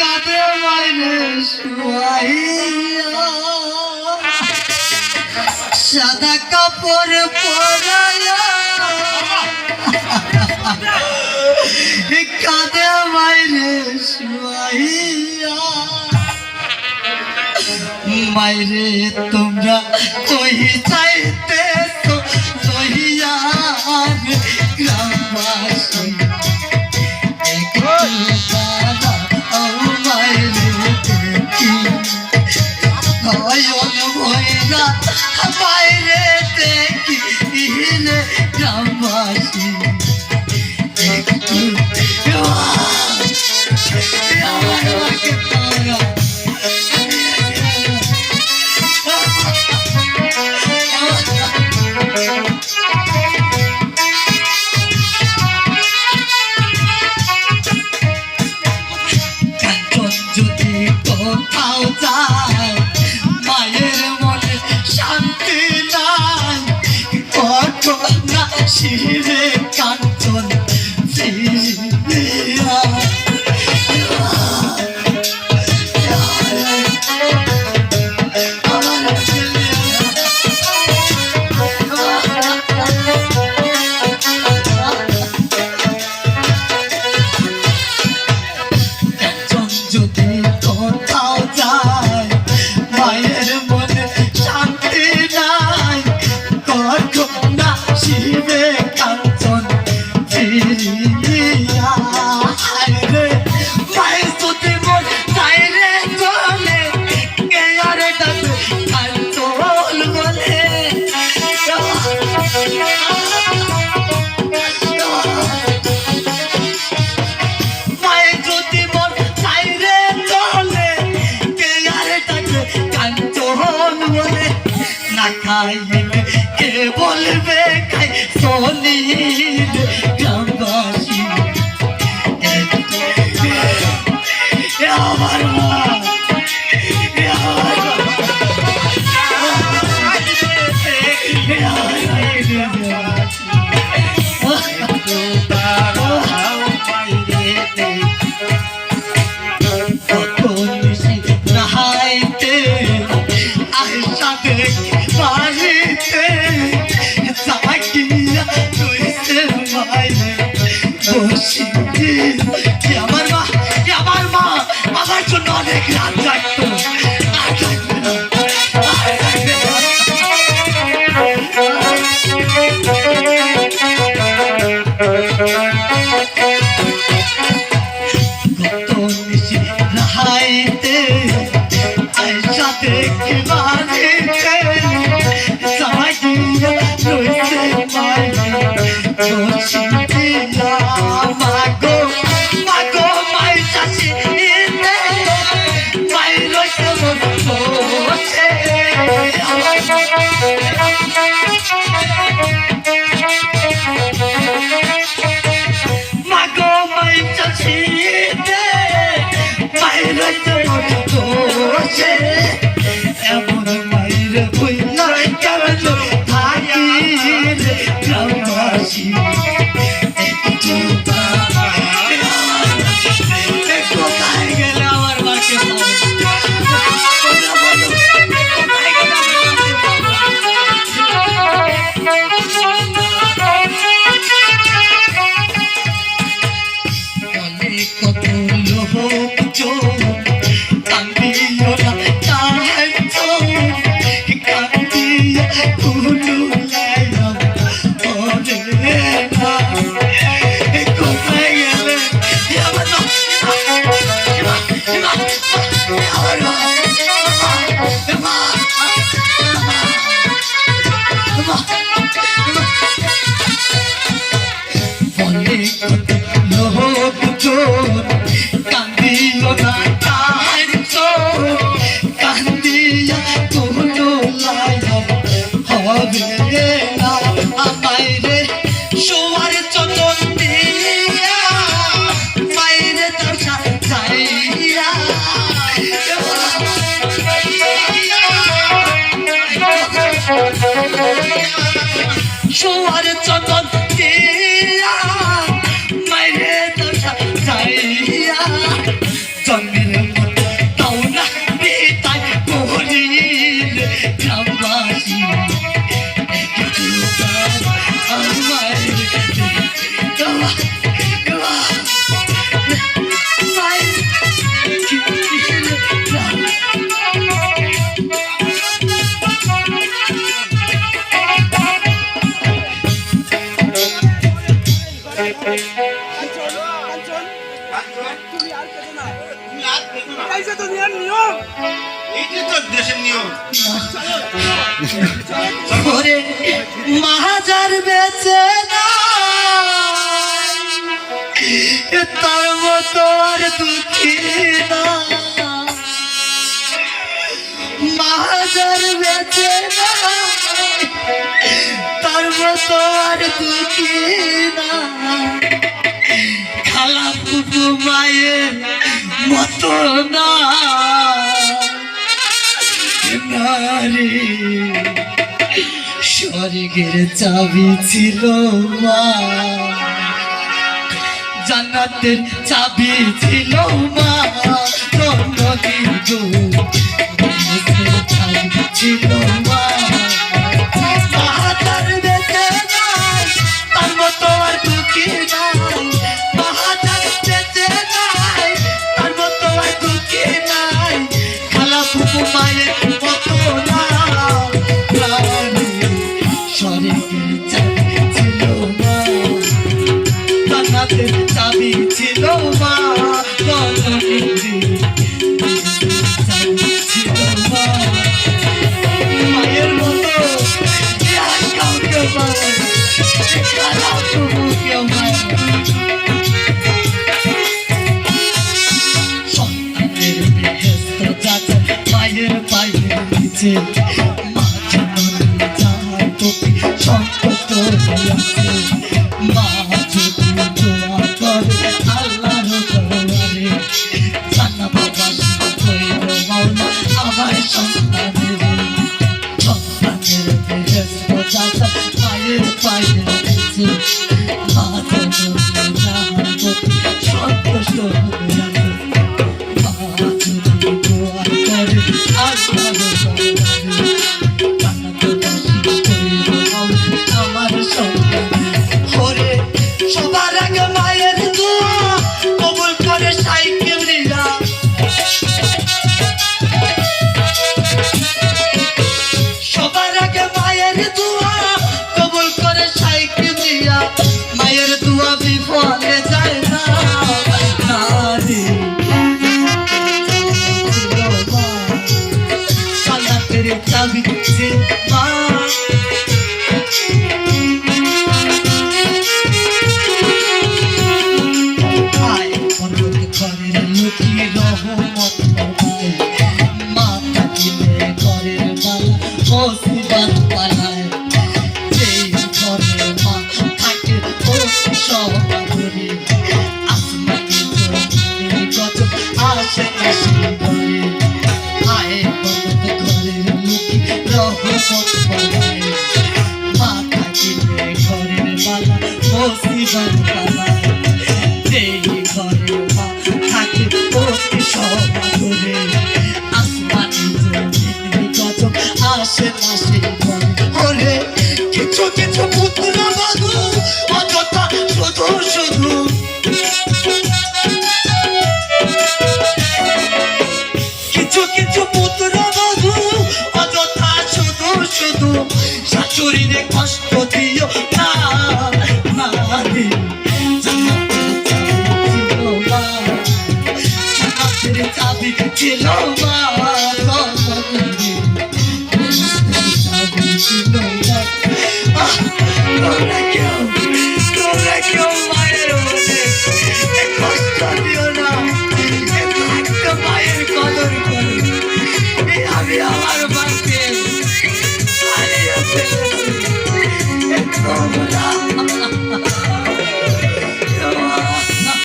কাঁদে মাইরে শুয়াইয়া সাদা কাপড় পরাইয়া কাঁদে মাইরে শুয়াইয়া মাইরে তোমরা কই চাইতে তো লইয়া গ্রামবাসী বাইরে দেখি গ্রামবাসী একটু যদি কোথাও যায় মায়ের মনে শান্তি নাই কত না শিরে কাঞ্চন ফিরিয়া যদি কোথাও যায় মায়ের মনে শান্তি নাই কখন না শিবে কাঞ্চন ফিরিয়া রে মায়ের যদি মন চাই রে চলে কে আরে ডাকে কাঞ্চন বলে মায়ের যদি মন চাই রে চলে কে আরে ডাকে কাঞ্চন বলে না খাইলে কে বলবে খাই সোনির গ্রামবাসী আমার মা নাহাইতে আশা দেখি বাড়িতে জাগিয়া রইছে মায়ে বসি আমার মা আমার জন্য অনেক রাত জাগতো রাহাইতে আশা দেখি বাড়িতে জাগিয়া রইছে মায়ে বসি মাগো মাই চাষি মাই রইছে বসে মাগো মাই চাষি মাই রইছে বসে এমন মায়ের ভুইলা কেমন থাকি গ্রামবাসী কোথায় গেলে আমার মাকে কত লোক কান্দিও না কান্দিয়া কুলু লাইলাম কোথায় গেলে লোক কান্দিও না কান্দিয়া কুলু লাইলাম হবে না আমায় রে শোয়ার চন্দন দিয়া মায়ের দশা যাইয়া শোয়ার চন্দন দিয়া মায়ের দশা ওরে মাহাজার বেচে না তার মতো আর দুঃখী না মাহাজার বেচে না তার মতো আর দুঃখী না খালা ফুপু মায়ের মতো না নারী স্বর্গের চাবি ছিল মা জান্নাতের চাবি ছিল মা নদীর চাবি ছিল মা মাহাজার বেঁচে নাই তার মতো আর দুঃখী নাই মাহাজার বেঁচে নাই তার মতো আর দুঃখী নাই খালা ফুপু মায়ের মতো না স্বর্গের চাবি ছিল মা জান্নাতের চাবি ছিল মা চাবি ছিল মা মায়ের মতো আর কাউকে পায় খালা ফুপু কেউ পায় সন্তানের বেহেস্ত যাচ্ছে মায়ের পায়ের নিচে মা জননী যাহার প্রতি সন্তত হইয়াছে মা যদি দোয়া করে আল্লাহর দরবারে জান্নাতবাসী কইল মাওলা আমার সন্তানের বেহেস্ত যাচ্ছে মায়ের পায়ের নিচে মা জননী যাহার প্রতি সন্তুষ্ট হইয়াছে সবার আগে মায়ের দোয়া কবুল করে সাইকেল নিরা সবার আগে মায়ের দোয়া কবুল করে সাইকেল দিয়া মায়ের দোয়া বিফলে যায় না নারী সালাতের চাবি ছিল মা মুসিবত পালায় যেই ঘরে মা থাকে ও সবারে আসমানি জমিনে গজব আসে আসে ঘরে আয় বলত ঘরের মুখে রহমত পালায় মা থাকিলে ঘরের বালা মুসিবত পালায় যেই ঘরে মা থাকে ও সবারে আসমানি জমিনে গজব আসে আসে ঘরে কিছু কিছু পুত্র বধূ অযথা শুধু শুধু কিছু কিছু পুত্র বধূ অযথা শুধু শুধু শাশুড়িরে কষ্ট দিও না নারী জান্নাতের চাবি ছিল মা